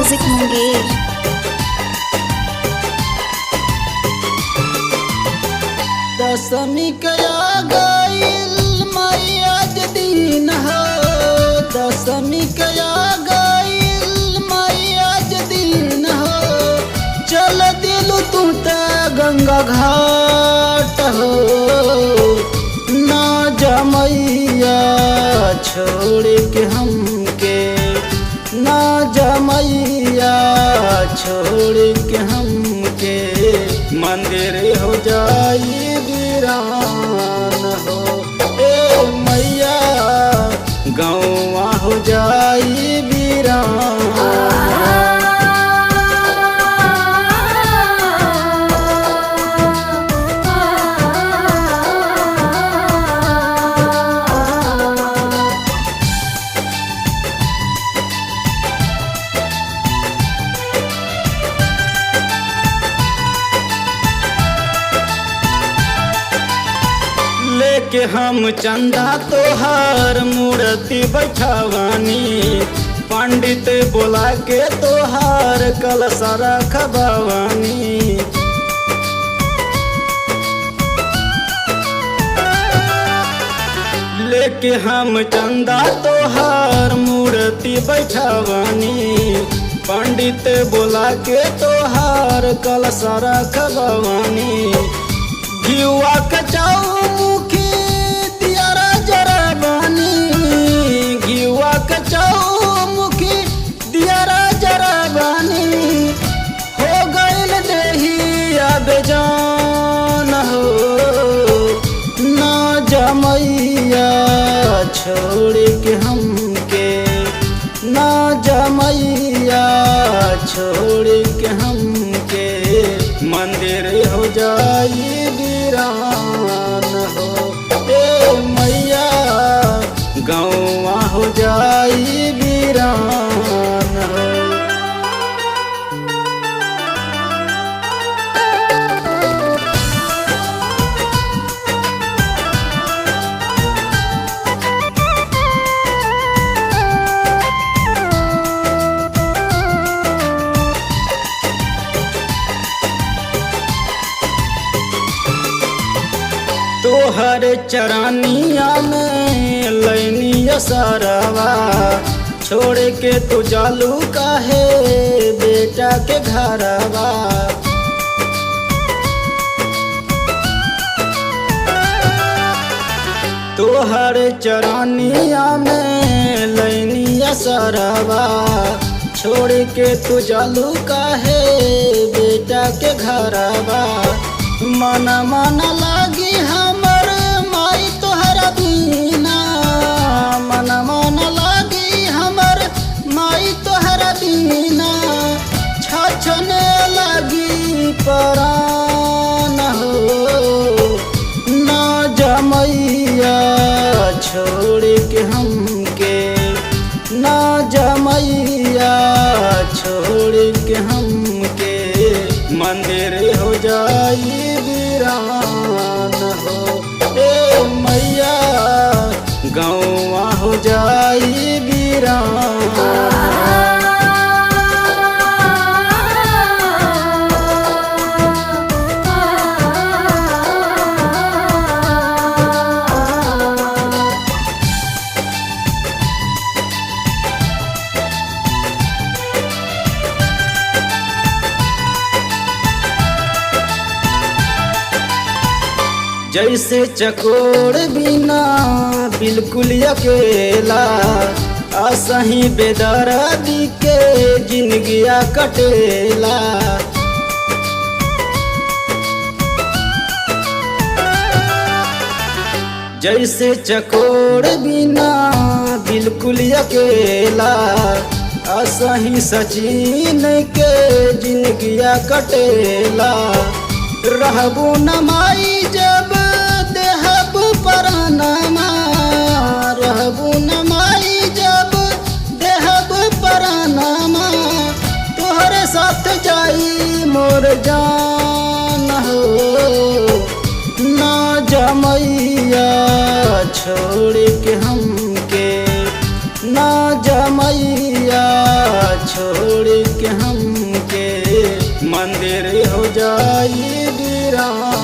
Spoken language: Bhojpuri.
म्यूजिक मुंगेर। दशमी कया गईल मैया दिन हो, दशमी कया गईल मैया दिन हो। चल दिलु तू त गंगा घाट हो, ना जमैया छोड़ के हमके, ना जमैया छोड़ के हमके। मंदिर हो जाई वीरान हो, ए मैया गौवा हो जाई वीरान। लेके हम चंदा तोहार मूर्ति बैठवानी, पंडित बोला के तोहार कलशा रखवानी। लेके हम चंदा तोहार मूर्ति बैठवानी, पंडित बोला के तोहार कलशा रखवानी। घिउआ के चौमुखी दियारा जरबानी, घिउआ के चौमुखी दियारा जरबानी। हो गईल देहिया बेजान हो, ना जमैया छोड़ के हमके, ना जमैया छोड़ के हमके। मंदिर हो जाई वीरान हो, ए मैया गौवा हो जाई वीरान हो। तोहर चरानिया में लैनिया सारावा, छोड़ के तू जालू काहे बेटा के घरवा। तोहर चरानिया में लैनिया सारावा, छोड़ के तू जालू काहे बेटा के घरवा। मन मन लागी हमर माई तोहरा बिना, मन मन लागी हमर माई तोहरा बिना। छछने लागी परान हो, ना जमैया छोड़ के हमके, ना जमैया छोड़ के हमके। मंदिर हो जाई वीरान हो, ए मैया गौवा हो जाई वीरान। जैसे चकोर बिना बिल्कुल अकेला, असही बेदर्दी के जिंदगिया कटेला। जैसे चकोर बिना बिल्कुल अकेला, असही सचिन के जिंदगिया कटेला। रहबू न माई जब देहब परानमा, रहबू न माई जब देहब परानमा। तोहरे साथ जाई मोर जान हो, ना जमैया छोड़ के हमके, ना जमैया छोड़ के जाई वीरान।